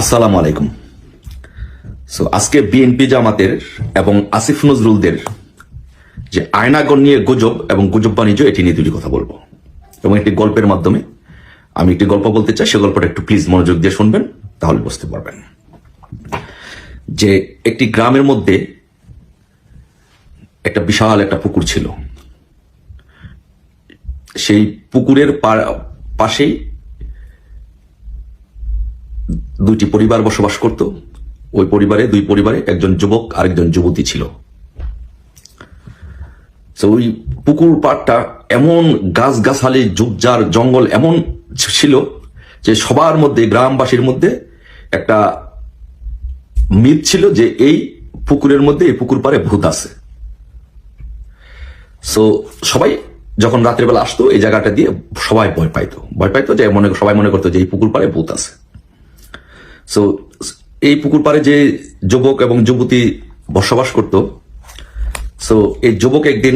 আসসালামু আলাইকুম। আজকে বিএনপি জামাতের এবং আসিফ নজরুলদের যে আয়নাগর নিয়ে গুজব এবং গুজব বাণিজ্য, এটি নিয়ে দুটি কথা বলবো এবং একটি গল্পের মাধ্যমে আমি একটি গল্প বলতে চাই। সে গল্পটা একটু প্লিজ মনোযোগ দিয়ে শুনবেন, তাহলে বুঝতে পারবেন যে একটি গ্রামের মধ্যে একটা বিশাল একটা পুকুর ছিল। সেই পুকুরের পাশেই দুইটি পরিবার বসবাস করত। ওই দুই পরিবারে একজন যুবক আর একজন যুবতী ছিল। ওই পুকুর পাড়টা এমন গাছগাছালি ঝোপঝাড় জঙ্গল এমন ছিল যে সবার মধ্যে, গ্রামবাসীর মধ্যে একটা মিথ ছিল যে এই পুকুরের মধ্যে, এই পুকুর পাড়ে ভূত আছে। সবাই যখন রাতের বেলা আসতো এই জায়গাটা দিয়ে সবাই ভয় পাইতো যে সবাই মনে করতো যে এই পুকুর পাড়ে ভূত আছে। এই পুকুর পাড়ে যে যুবক এবং যুবতী বসবাস করত, এই যুবক একদিন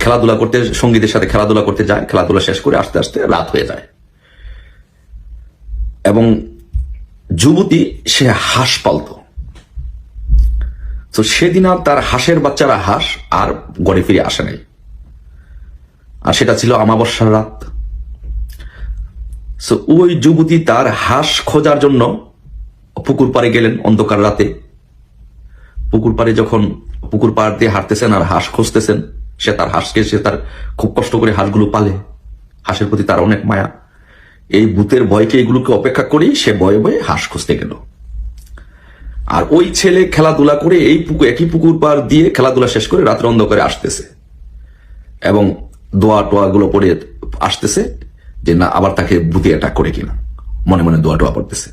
খেলাধুলা করতে, সঙ্গীদের সাথে খেলাধুলা করতে যায়। খেলাধুলা শেষ করে আস্তে আস্তে রাত হয়ে যায় এবং যুবতী সে হাঁস পালত। সেদিন আর তার হাঁসের বাচ্চারা হাঁস আর ঘরে ফিরে আসে নাই, আর সেটা ছিল অমাবস্যার রাত। ওই যুবতী তার হাঁস খোঁজার জন্য পুকুর পাড়ে গেলেন অন্ধকার রাতে। পুকুর পাড় দিয়ে হাঁটতেছেন আর হাঁস খুঁজতেছেন। সে তার খুব কষ্ট করে হাঁসগুলো পালে, হাঁসের প্রতি তার অনেক মায়া। এই ভূতের ভয়কে, এগুলোকে অপেক্ষা করেই সে ভয়ে ভয়ে হাঁস খুঁজতে গেল। আর ওই ছেলে খেলাধুলা করে একই পুকুর পাড় দিয়ে খেলাধুলা শেষ করে রাত্রে অন্ধকারে আসতেছে এবং দোয়া টোয়া গুলো পড়ে আসতেছে যে না আবার তাকে ভূতে অ্যাটাক করে কিনা, মনে মনে দোয়া টোয়া পড়তেছে।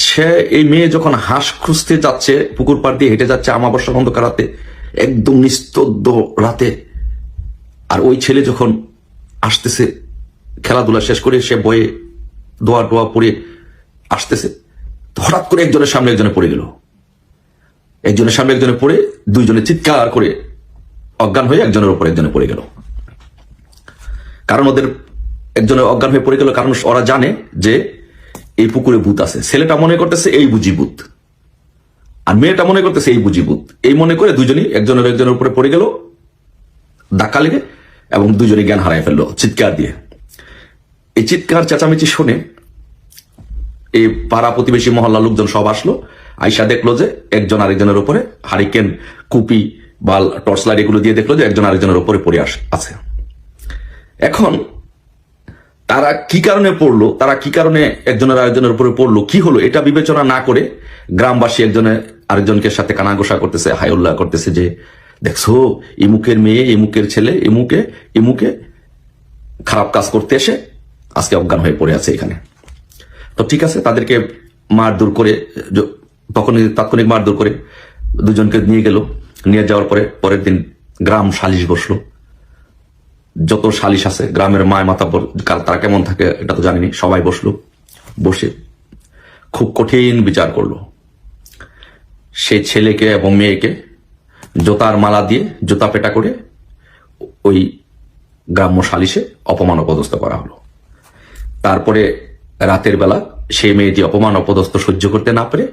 সে, এই মেয়ে যখন হাঁস খুঁজতে যাচ্ছে, পুকুর পাড় দিয়ে হেঁটে যাচ্ছে অমাবস্যার অন্ধকার রাতে, একদম নিস্তব্ধ রাতে, আর ওই ছেলে যখন আসতেছে খেলাধুলা শেষ করে, সে বয়ে দোয়া টোয়া পড়ে আসতেছে, হঠাৎ করে একজনের সামনে একজনে পড়ে গেল। একজনের সামনে একজনে পড়ে দুইজনে চিৎকার করে অজ্ঞান হয়ে একজনের উপর একজনে পড়ে গেল। কারণ ওদের একজনের অজ্ঞান হয়ে পড়ে গেল কারণ ওরা জানে যে এই পুকুরে ভূত আছে। ছেলেটা মনে করতেছে এই বুঝি ভূত, আর মেয়েটা মনে করতেছে এই বুঝি ভূত। এই মনে করে দুজনই একজনের উপরে পড়ে গেল ধাক্কা লেগে এবং দুজনই জ্ঞান হারায় ফেললো চিৎকার দিয়ে। এই চিৎকার চেঁচামেচি শুনে এই পাড়া প্রতিবেশী মহল্লা লোকজন সব আসলো। আইসা দেখলো যে একজন আরেকজনের উপরে হারিকেন, কুপি, বাল, টর্চ লাইট এগুলো দিয়ে দেখলো যে একজন আরেকজনের উপরে পড়ে আছে। এখন তারা কি কারণে পড়লো, তারা কি কারণে একজনের আরেকজনের উপরে পড়লো, কি হলো, এটা বিবেচনা না করে গ্রামবাসী একজনের আরেকজনকে সাথে কানাঘোষা করতেছে, হাইউল্লাহ করতেছে যে দেখছো ইমুকের মেয়ে, ইমুকের ছেলে, ইমুকে খারাপ কাজ করতে এসে আজকে অজ্ঞান হয়ে পড়ে আছে এখানে। তো ঠিক আছে, তাদেরকে মারধর করে, তাৎক্ষণিক মারধর করে দুজনকে নিয়ে যাওয়ার পরে পরের দিন গ্রাম সালিশ বসলো। যত সালিশ আছে গ্রামের মায় মাতাব্বর, তারা কেমন থাকে এটা তো জানিনি, সবাই বসে খুব কঠিন বিচার করলো। সেই ছেলেকে এবং মেয়েকে জোতার মালা দিয়ে, জুতা পেটা করে ওই গ্রাম্য সালিশে অপমান অপদস্থ করা হলো। তারপরে রাতের বেলা সেই মেয়েটি অপমান অপদস্থ সহ্য করতে না পেরে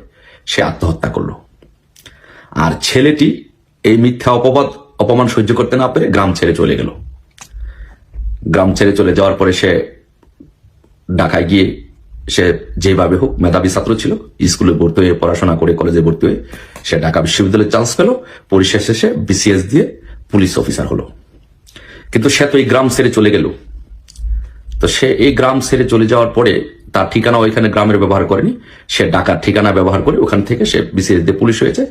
সে আত্মহত্যা করলো। আর ছেলেটি এই মিথ্যা অপমান সহ্য করতে না পেরে গ্রাম ছেড়ে চলে গেল। গ্রাম ছেড়ে চলে যাওয়ার পরে সে ঢাকায় গিয়ে, সে যেভাবে হোক মেধাবী ছাত্র ছিল, স্কুলে ভর্তি হয়ে পড়াশোনা করে কলেজে ভর্তি হয়ে সে ঢাকা বিশ্ববিদ্যালয়ে চান্স পেল। পরিশেষে সে বিসিএস দিয়ে পুলিশ অফিসার হলো। কিন্তু সে তো এই গ্রাম ছেড়ে চলে গেল। তো সে এই গ্রাম ছেড়ে চলে যাওয়ার পরে তার ঠিকানা ওইখানে গ্রামের ব্যবহার করেনি, সে ঢাকার ঠিকানা ব্যবহার করে ওখান থেকে সে বিসিএস দিয়ে পুলিশ হয়েছে।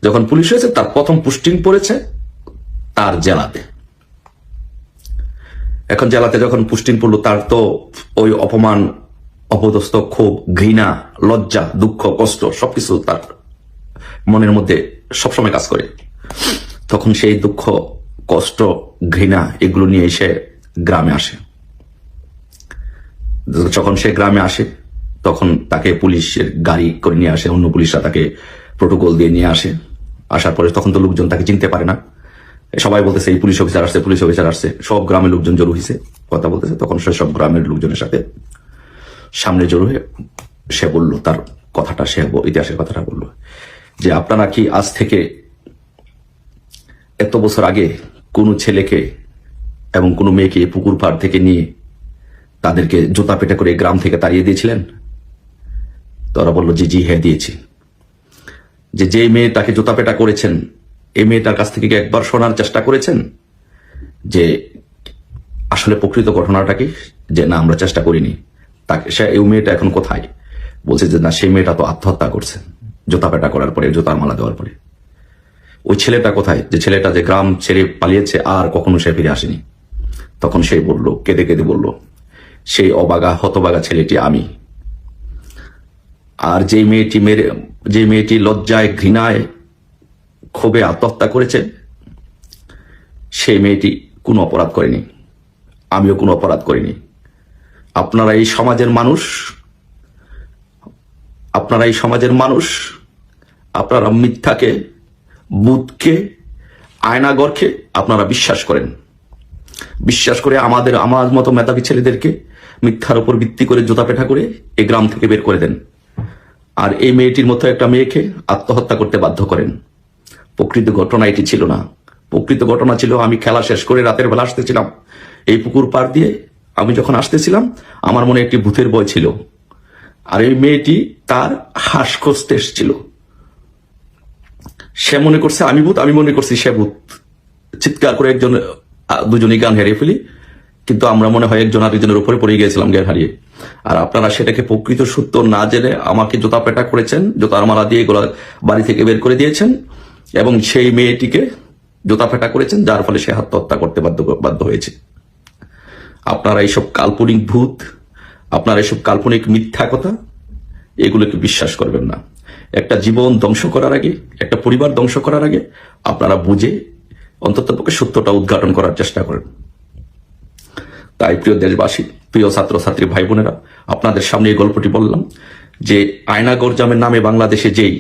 যখন পুলিশ হয়েছে তার প্রথম পোস্টিং পড়েছে তার জেলাতে। এখন জেলাতে যখন পোস্টিং পড়লো, তার তো ওই অপমান অপদস্থ, ক্ষোভ, ঘৃণা, লজ্জা, দুঃখ, কষ্ট সবকিছু তার মনের মধ্যে সবসময় কাজ করে। তখন সেই দুঃখ, কষ্ট, ঘৃণা এগুলো নিয়ে এসে গ্রামে আসে। যখন সে গ্রামে আসে তখন তাকে পুলিশের গাড়ি করে নিয়ে আসে, অন্য পুলিশরা তাকে প্রোটোকল দিয়ে নিয়ে আসে। আসার পরে তখন তো লোকজন তাকে চিনতে পারে না, সবাই বলতেছে এই পুলিশ অফিসার আসছে, সব গ্রামের লোকজন জড়ো হয়েছে কথা বলতেছে। তখন সে সব গ্রামের লোকজনের সাথে সামনে জড়িয়ে সে বলল তার কথাটা, সে ইতিহাসের কথাটা বলল যে আপনারা কি আজ থেকে এত বছর আগে কোনো ছেলেকে এবং কোনো মেয়েকে পুকুর পাড় থেকে নিয়ে তাদেরকে জুতা পেটা করে গ্রাম থেকে তাড়িয়ে দিয়েছিলেন? তারা বলল জি জি হ্যাঁ দিয়েছি। যে মেয়েটাকে জুতা পেটা করেছেন, এই মেয়েটার কাছ থেকে কি একবার শোনার চেষ্টা করেছেন যে আসলে প্রকৃত ঘটনাটা কি? যে না, আমরা চেষ্টা করিনি। তাকে সে এই মেয়েটা এখন কোথায়? বলছে যে না, সেই মেয়েটা তো আত্মহত্যা করছে জুতা পেটা করার পরে, জুতার মালা দেওয়ার পরে। ওই ছেলেটা কোথায়? যে ছেলেটা যে গ্রাম ছেড়ে পালিয়েছে আর কখনো সে ফিরে আসেনি। তখন সে বলল, কেঁদে কেঁদে বলল, সেই অবাগা হতবাগা ছেলেটি আমি। আর যে মেয়েটি লজ্জায় ঘৃণায় ক্ষোভে আত্মহত্যা করেছে, সেই মেয়েটি কোনো অপরাধ করেনি, আমিও কোনো অপরাধ করিনি। আপনারা এই সমাজের মানুষ, আপনারা মিথ্যাকে, বুধকে, আয়নাগরকে আপনারা বিশ্বাস করে আমার মতো মেধাবী ছেলেদেরকে মিথ্যার উপর ভিত্তি করে জুতা পেটা করে এই গ্রাম থেকে বের করে দেন। আর এই মেয়েটির মতো একটা মেয়েকে আত্মহত্যা করতে বাধ্য করেন। প্রকৃত ঘটনা এটি ছিল না। প্রকৃত ঘটনা ছিল, আমি খেলা শেষ করে রাতের বেলা আসতেছিলাম এই পুকুর পাড় দিয়ে। আমি যখন আসতেছিলাম আমার মনে একটি ভূতের ভয় ছিল, আর এই মেয়েটি তার হাঁস খুঁজতে এসেছিল। সে মনে করছে আমি ভূত, আমি মনে করছি সে ভূত। চিৎকার করে দুজনই জ্ঞান হারিয়ে ফেলি, কিন্তু আমরা মনে হয় একজন আরেকজনের উপরে পড়ে গিয়েছিলাম জ্ঞান হারিয়ে। আর আপনারা সেটাকে প্রকৃত সত্য না জেনে আমাকে জুতা পেটা করেছেন, জুতার মালা দিয়ে গোলা বাড়ি থেকে বের করে দিয়েছেন, এবং সেই মেয়েটিকে জুতা পেটা করেছেন, যার ফলে সে আত্মহত্যা করতে বাধ্য হয়েছে। আপনারা এইসব কাল্পনিক ভূত, আপনারা এইসব কাল্পনিক মিথ্যা কথা, এগুলোকে বিশ্বাস করবেন না। একটা জীবন ধ্বংস করার আগে, একটা পরিবার ধ্বংস করার আগে আপনারা বুঝে অন্ততপক্ষে সত্যটা উদ্ঘাটন করার চেষ্টা করেন। তাই প্রিয় দেশবাসী, প্রিয় ছাত্রছাত্রী ভাই বোনেরা, আপনাদের সামনে এই গল্পটি বললাম যে আয়নাগর জামের নামে বাংলাদেশে যেই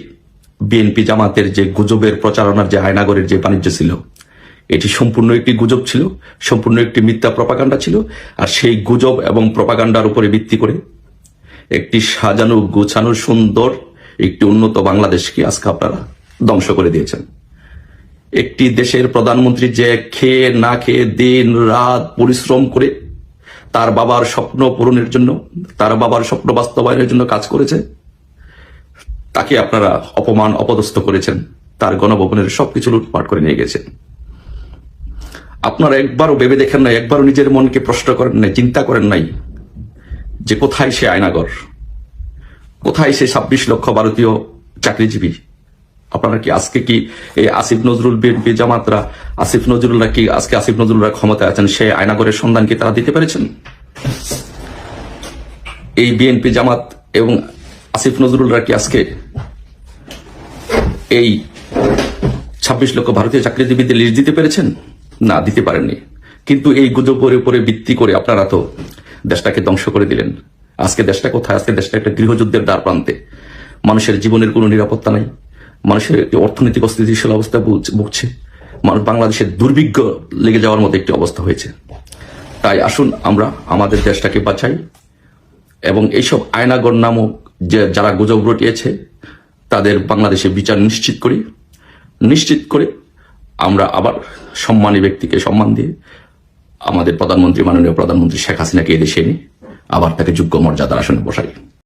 বিএনপি জামাতের যে গুজবের প্রচারণার যে আয়নাগরের যে বাণিজ্য ছিল, এটি সম্পূর্ণ একটি গুজব ছিল, সম্পূর্ণ একটি মিথ্যা প্রপাগান্ডা ছিল। আর সেই গুজব এবং প্রপাগান্ডার উপরে ভিত্তি করে একটি সাজানো গোছানো সুন্দর একটি উন্নত বাংলাদেশকে আজকে আপনারা ধ্বংস করে দিয়েছেন। একটি দেশের প্রধানমন্ত্রী যে খেয়ে না খেয়ে দিন রাত পরিশ্রম করে তার বাবার স্বপ্ন পূরণের জন্য, তার বাবার স্বপ্ন বাস্তবায়নের জন্য কাজ করেছে, তাকে আপনারা অপমান অপদস্থ করেছেন, তার গণভবনের সবকিছু লুটপাট করে নিয়ে গেছেন। আপনারা একবারও ভেবে দেখেন নাই, একবারও নিজের মনকে প্রশ্ন করেন নাই, চিন্তা করেন নাই যে কোথায় সে আয়নাগর, কোথায় সে 26 লক্ষ ভারতীয় চাকরিজীবী? আপনারা কি আজকে কি এই আসিফ নজরুল বিএনপি জামাতরা, আসিফ নজরুলরা ক্ষমতায় আছেন, সে আয়নাগরের সন্ধান কি তারা দিতে পেরেছেন? এই বিএনপি জামাত এবং আসিফ নজরুলরা কি আজকে এই 26 লক্ষ ভারতীয় চাকরিজীবীদের লিস্ট দিতে পেরেছেন? না, দিতে পারেননি। কিন্তু এই গুজবের উপরে ভিত্তি করে আপনারা তো দেশটাকে ধ্বংস করে দিলেন। আজকে দেশটা কোথায়? আজকে দেশটা একটা গৃহযুদ্ধের দ্বার প্রান্তে। মানুষের জীবনের কোনো নিরাপত্তা নাই, মানুষের একটি অর্থনৈতিক অস্থিতিশীল অবস্থা ভুগছে, মানুষ বাংলাদেশের দুর্ভিক্ষ লেগে যাওয়ার মতো একটি অবস্থা হয়েছে। তাই আসুন আমরা আমাদের দেশটাকে বাঁচাই এবং এইসব আয়নাগর নামক যারা গুজব রটিয়েছে তাদের বাংলাদেশে বিচার নিশ্চিত করে আমরা আবার সম্মানী ব্যক্তিকে সম্মান দিয়ে আমাদের মাননীয় প্রধানমন্ত্রী শেখ হাসিনাকে এদেশে এনে আবার তাকে যোগ্য মর্যাদার আসনে বসাই।